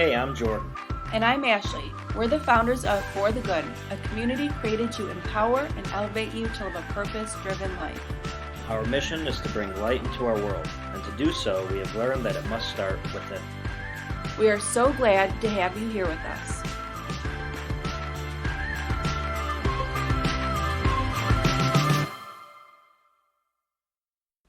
Hey, I'm Jordan. And I'm Ashley. We're the founders of For the Good, a community created to empower and elevate you to live a purpose-driven life. Our mission is to bring light into our world, and to do so, we have learned that it must start within. We are so glad to have you here with us.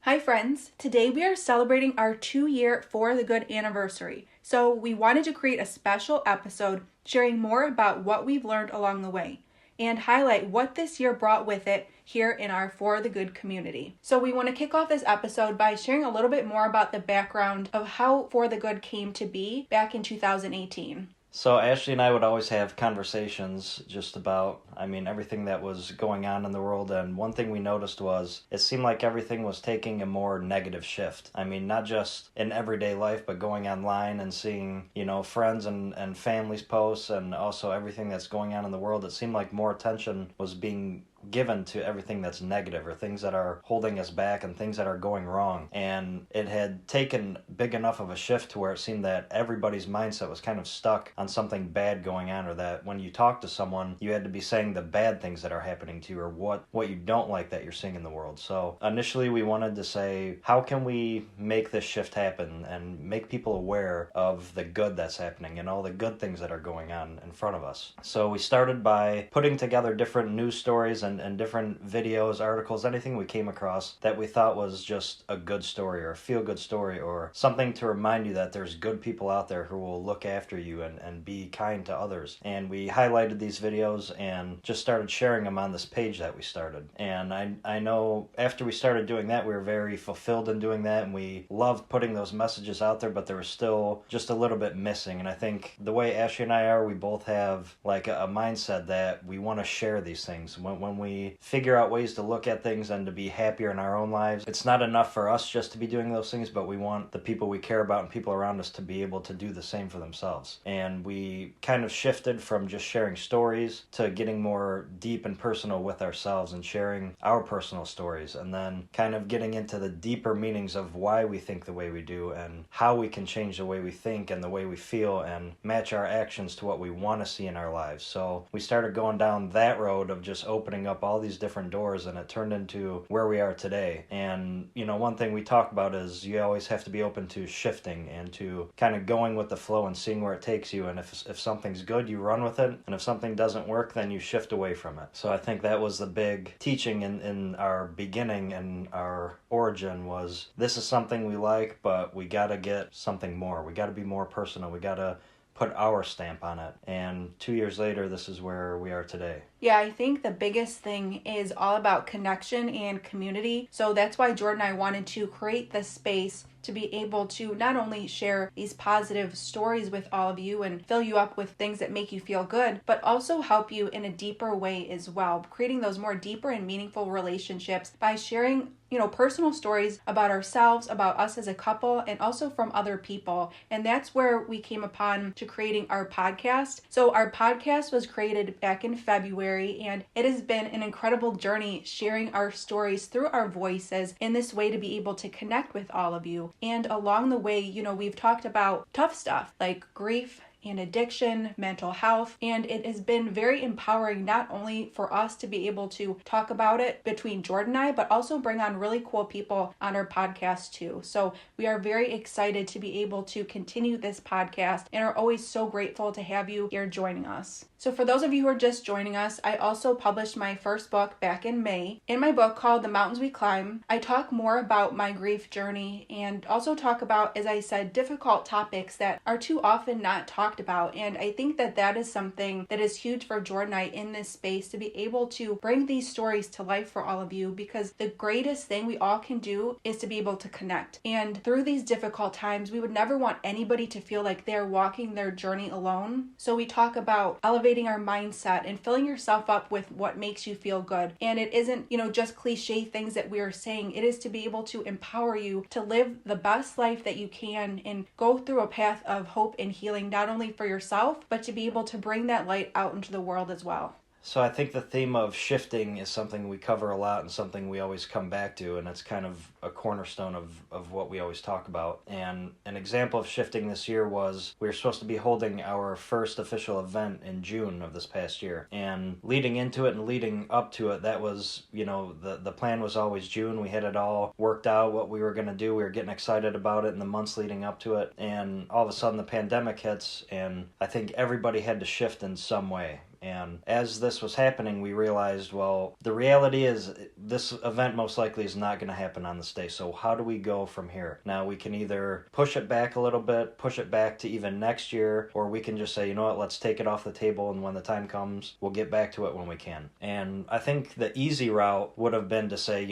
Hi friends, today we are celebrating our 2-year For the Good anniversary. So we wanted to create a special episode sharing more about what we've learned along the way and highlight what this year brought with it here in our For the Good community. So we want to kick off this episode by sharing a little bit more about the background of how For the Good came to be back in 2018. So Ashley and I would always have conversations just about, everything that was going on in the world, and one thing we noticed was it seemed like everything was taking a more negative shift. Not just in everyday life, but going online and seeing, friends and families posts, and also everything that's going on in the world. It seemed like more attention was being given to everything that's negative or things that are holding us back and things that are going wrong. And it had taken big enough of a shift to where it seemed that everybody's mindset was kind of stuck on something bad going on, or that when you talk to someone, you had to be saying the bad things that are happening to you, or what you don't like that you're seeing in the world. So initially we wanted to say, how can we make this shift happen and make people aware of the good that's happening and all the good things that are going on in front of us? So we started by putting together different news stories and different videos, articles, anything we came across that we thought was just a good story or a feel-good story, or something to remind you that there's good people out there who will look after you and be kind to others. And we highlighted these videos and just started sharing them on this page that we started. And I know after we started doing that, we were very fulfilled in doing that, and we loved putting those messages out there, but there was still just a little bit missing. And I think the way Ashley and I are, we both have like a mindset that we want to share these things. When we figure out ways to look at things and to be happier in our own lives, it's not enough for us just to be doing those things, but we want the people we care about and people around us to be able to do the same for themselves. And we kind of shifted from just sharing stories to getting more deep and personal with ourselves and sharing our personal stories, and then kind of getting into the deeper meanings of why we think the way we do and how we can change the way we think and the way we feel and match our actions to what we want to see in our lives. So we started going down that road of just opening up all these different doors, and it turned into where we are today. And one thing we talk about is you always have to be open to shifting and to kind of going with the flow and seeing where it takes you. And if something's good, you run with it, and if something doesn't work, then you shift away from it. So I think that was the big teaching in our beginning and our origin, was this is something we like, but we got to get something more. We got to be more personal. We got to put our stamp on it. And 2 years later, this is where we are today. Yeah, I think the biggest thing is all about connection and community. So that's why Jordan and I wanted to create this space to be able to not only share these positive stories with all of you and fill you up with things that make you feel good, but also help you in a deeper way as well, creating those more deeper and meaningful relationships by sharing personal stories about ourselves, about us as a couple, and also from other people. And that's where we came upon to creating our podcast. So our podcast was created back in February, and it has been an incredible journey sharing our stories through our voices in this way to be able to connect with all of you. And along the way, we've talked about tough stuff like grief and addiction, mental health, and it has been very empowering not only for us to be able to talk about it between Jordan and I, but also bring on really cool people on our podcast too. So we are very excited to be able to continue this podcast and are always so grateful to have you here joining us. So for those of you who are just joining us, I also published my first book back in May. In my book called The Mountains We Climb, I talk more about my grief journey and also talk about, as I said, difficult topics that are too often not talked about. And I think that is something that is huge for Jordan and I in this space, to be able to bring these stories to life for all of you, because the greatest thing we all can do is to be able to connect. And through these difficult times, we would never want anybody to feel like they're walking their journey alone. So we talk about elevating our mindset and filling yourself up with what makes you feel good. And it isn't, just cliche things that we are saying. It is to be able to empower you to live the best life that you can and go through a path of hope and healing, not only for yourself, but to be able to bring that light out into the world as well. So I think the theme of shifting is something we cover a lot and something we always come back to, and it's kind of a cornerstone of what we always talk about. And an example of shifting this year was we were supposed to be holding our first official event in June of this past year. And leading into it and leading up to it, that was, the plan was always June. We had it all worked out, what we were going to do. We were getting excited about it in the months leading up to it. And all of a sudden the pandemic hits, and I think everybody had to shift in some way. And as this was happening, we realized, well, the reality is this event most likely is not going to happen on this day. So how do we go from here? Now, we can either push it back a little bit, push it back to even next year, or we can just say, you know what, let's take it off the table, and when the time comes, we'll get back to it when we can. And I think the easy route would have been to say,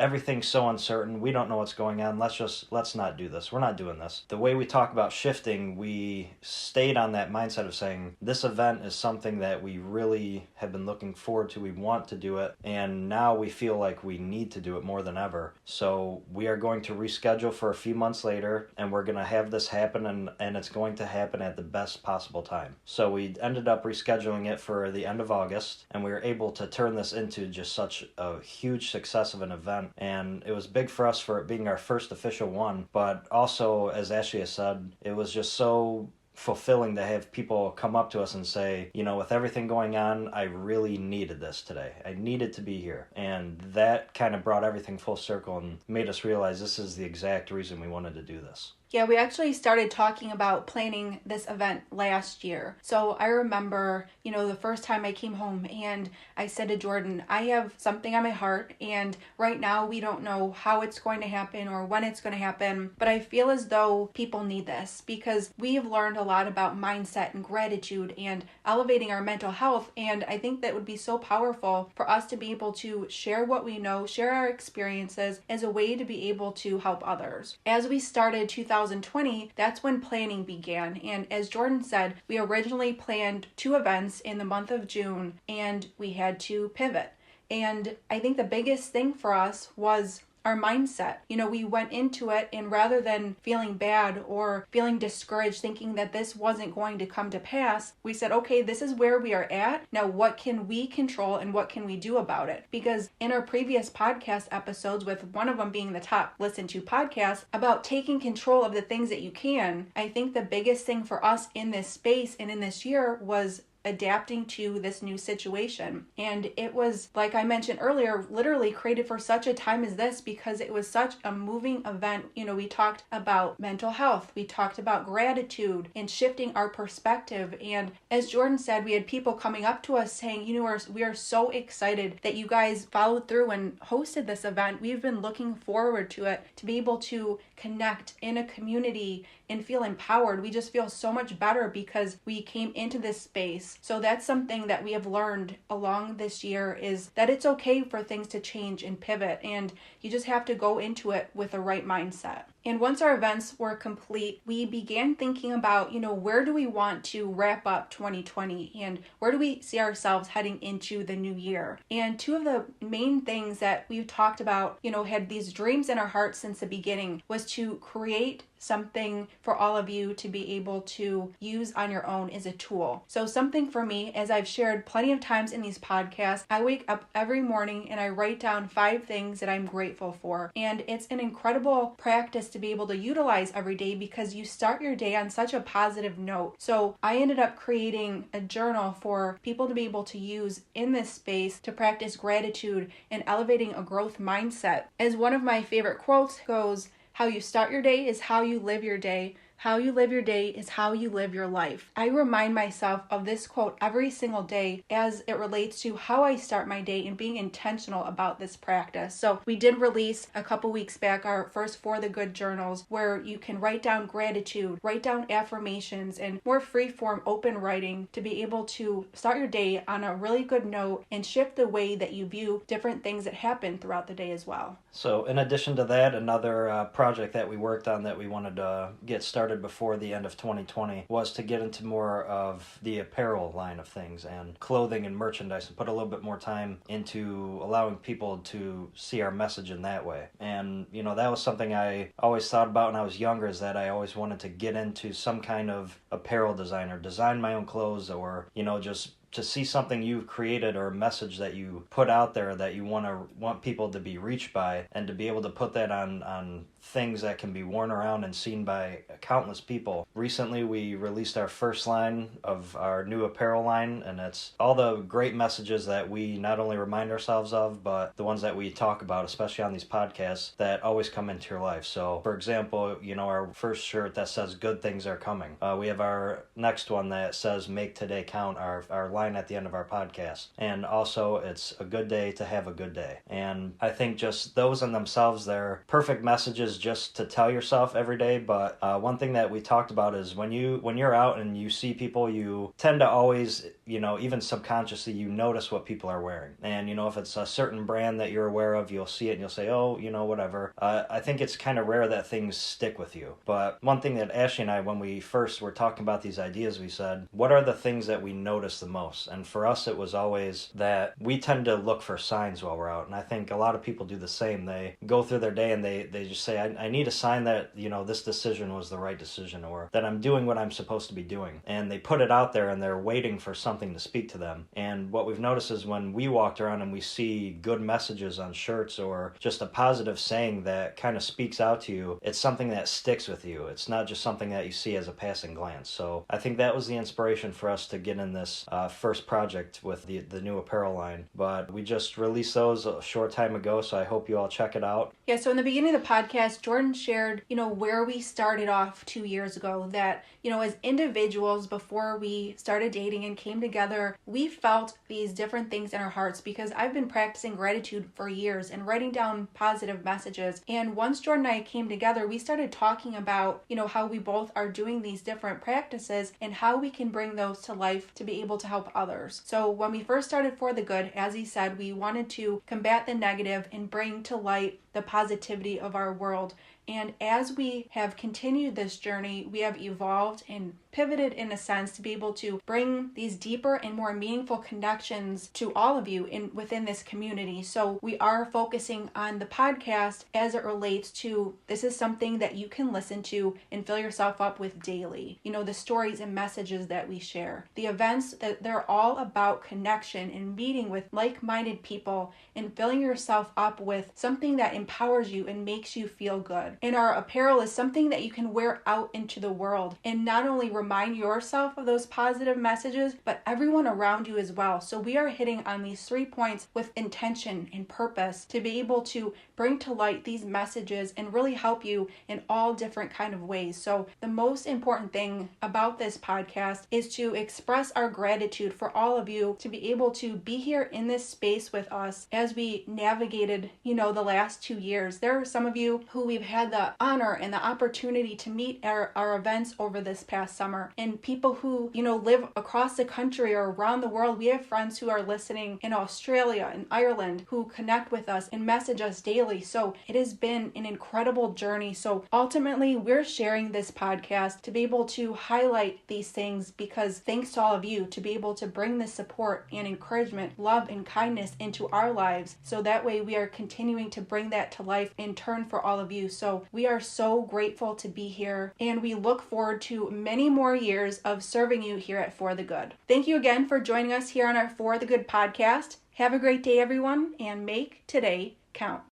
everything's so uncertain, we don't know what's going on, let's not do this. We're not doing this. The way we talk about shifting, we stayed on that mindset of saying, this event is something that we really have been looking forward to. We want to do it, and now we feel like we need to do it more than ever. So we are going to reschedule for a few months later, and we're going to have this happen, and it's going to happen at the best possible time. So we ended up rescheduling it for the end of August, and we were able to turn this into just such a huge success of an event. And it was big for us for it being our first official one, but also, as Ashley has said, it was just so fulfilling to have people come up to us and say, with everything going on, I really needed this today. I needed to be here. And that kind of brought everything full circle and made us realize this is the exact reason we wanted to do this. Yeah, we actually started talking about planning this event last year. So I remember, the first time I came home and I said to Jordan, I have something on my heart, and right now we don't know how it's going to happen or when it's going to happen, but I feel as though people need this because we have learned a lot about mindset and gratitude and elevating our mental health, and I think that would be so powerful for us to be able to share what we know, share our experiences as a way to be able to help others. As we started 2020, that's when planning began. And as Jordan said, we originally planned 2 events in the month of June, and we had to pivot. And I think the biggest thing for us was our mindset. We went into it, and rather than feeling bad or feeling discouraged, thinking that this wasn't going to come to pass, we said, okay, this is where we are at. Now, what can we control and what can we do about it? Because in our previous podcast episodes, with one of them being the top listened to podcast about taking control of the things that you can, I think the biggest thing for us in this space and in this year was adapting to this new situation. And it was, like I mentioned earlier, literally created for such a time as this because it was such a moving event. We talked about mental health, we talked about gratitude and shifting our perspective. And as Jordan said, we had people coming up to us saying, we are so excited that you guys followed through and hosted this event. We've been looking forward to it, to be able to connect in a community and feel empowered. We just feel so much better because we came into this space. So that's something that we have learned along this year, is that it's okay for things to change and pivot, and you just have to go into it with the right mindset. And once our events were complete, we began thinking about, where do we want to wrap up 2020 and where do we see ourselves heading into the new year? And 2 of the main things that we've talked about, had these dreams in our hearts since the beginning, was to create something for all of you to be able to use on your own as a tool. So something for me, as I've shared plenty of times in these podcasts, I wake up every morning and I write down 5 things that I'm grateful for. And it's an incredible practice to be able to utilize every day because you start your day on such a positive note. So I ended up creating a journal for people to be able to use in this space to practice gratitude and elevating a growth mindset. As one of my favorite quotes goes, how you start your day is how you live your day. How you live your day is how you live your life. I remind myself of this quote every single day as it relates to how I start my day and being intentional about this practice. So we did release a couple weeks back our first For the Good journals, where you can write down gratitude, write down affirmations, and more free-form open writing to be able to start your day on a really good note and shift the way that you view different things that happen throughout the day as well. So in addition to that, another project that we worked on that we wanted to get started before the end of 2020 was to get into more of the apparel line of things and clothing and merchandise, and put a little bit more time into allowing people to see our message in that way. And that was something I always thought about when I was younger, is that I always wanted to get into some kind of apparel design or design my own clothes, or just to see something you've created or a message that you put out there that you want people to be reached by, and to be able to put that on things that can be worn around and seen by countless people. Recently, we released our first line of our new apparel line, and it's all the great messages that we not only remind ourselves of, but the ones that we talk about, especially on these podcasts, that always come into your life. So, for example, our first shirt that says "Good things are coming." We have our next one that says "Make today count," our line at the end of our podcast. And also, it's a good day to have a good day. And I think just those in themselves, they're perfect messages just to tell yourself every day. But one thing that we talked about is when you're out and you see people, you tend to always, even subconsciously, you notice what people are wearing. And, if it's a certain brand that you're aware of, you'll see it and you'll say, oh, whatever. I think it's kind of rare that things stick with you. But one thing that Ashley and I, when we first were talking about these ideas, we said, what are the things that we notice the most? And for us, it was always that we tend to look for signs while we're out. And I think a lot of people do the same. They go through their day and they just say, I need a sign that, this decision was the right decision, or that I'm doing what I'm supposed to be doing. And they put it out there and they're waiting for something to speak to them. And what we've noticed is when we walked around and we see good messages on shirts or just a positive saying that kind of speaks out to you, it's something that sticks with you. It's not just something that you see as a passing glance. So I think that was the inspiration for us to get in this first project with the new apparel line. But we just released those a short time ago, so I hope you all check it out. Yeah, so in the beginning of the podcast, Jordan shared, where we started off 2 years ago, that, as individuals, before we started dating and came together, we felt these different things in our hearts, because I've been practicing gratitude for years and writing down positive messages. And once Jordan and I came together, we started talking about, how we both are doing these different practices and how we can bring those to life to be able to help others. So when we first started For the Good, as he said, we wanted to combat the negative and bring to light the positivity of our world. And as we have continued this journey, we have evolved and pivoted in a sense to be able to bring these deeper and more meaningful connections to all of you within this community. So we are focusing on the podcast as it relates to, this is something that you can listen to and fill yourself up with daily. The stories and messages that we share. The events, that they're all about connection and meeting with like-minded people and filling yourself up with something that empowers you and makes you feel good. And our apparel is something that you can wear out into the world and not only remind yourself of those positive messages, but everyone around you as well. So we are hitting on these 3 points with intention and purpose to be able to bring to light these messages and really help you in all different kind of ways. So the most important thing about this podcast is to express our gratitude for all of you to be able to be here in this space with us as we navigated, the last 2 years. There are some of you who we've had the honor and the opportunity to meet at our events over this past summer, and people who, live across the country or around the world. We have friends who are listening in Australia and Ireland who connect with us and message us daily. So it has been an incredible journey. So ultimately, we're sharing this podcast to be able to highlight these things, because thanks to all of you to be able to bring this support and encouragement, love and kindness into our lives. So that way we are continuing to bring that to life in turn for all of you. So we are so grateful to be here, and we look forward to many more years of serving you here at For the Good. Thank you again for joining us here on our For the Good podcast. Have a great day, everyone, and make today count.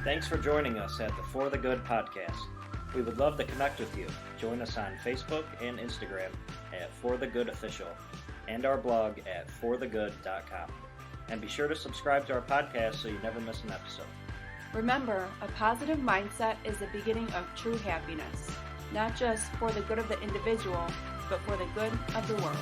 Thanks for joining us at the For the Good podcast. We would love to connect with you. Join us on Facebook and Instagram at For the Good Official, and our blog at forthegood.com. And be sure to subscribe to our podcast so you never miss an episode. Remember, a positive mindset is the beginning of true happiness, not just for the good of the individual, but for the good of the world.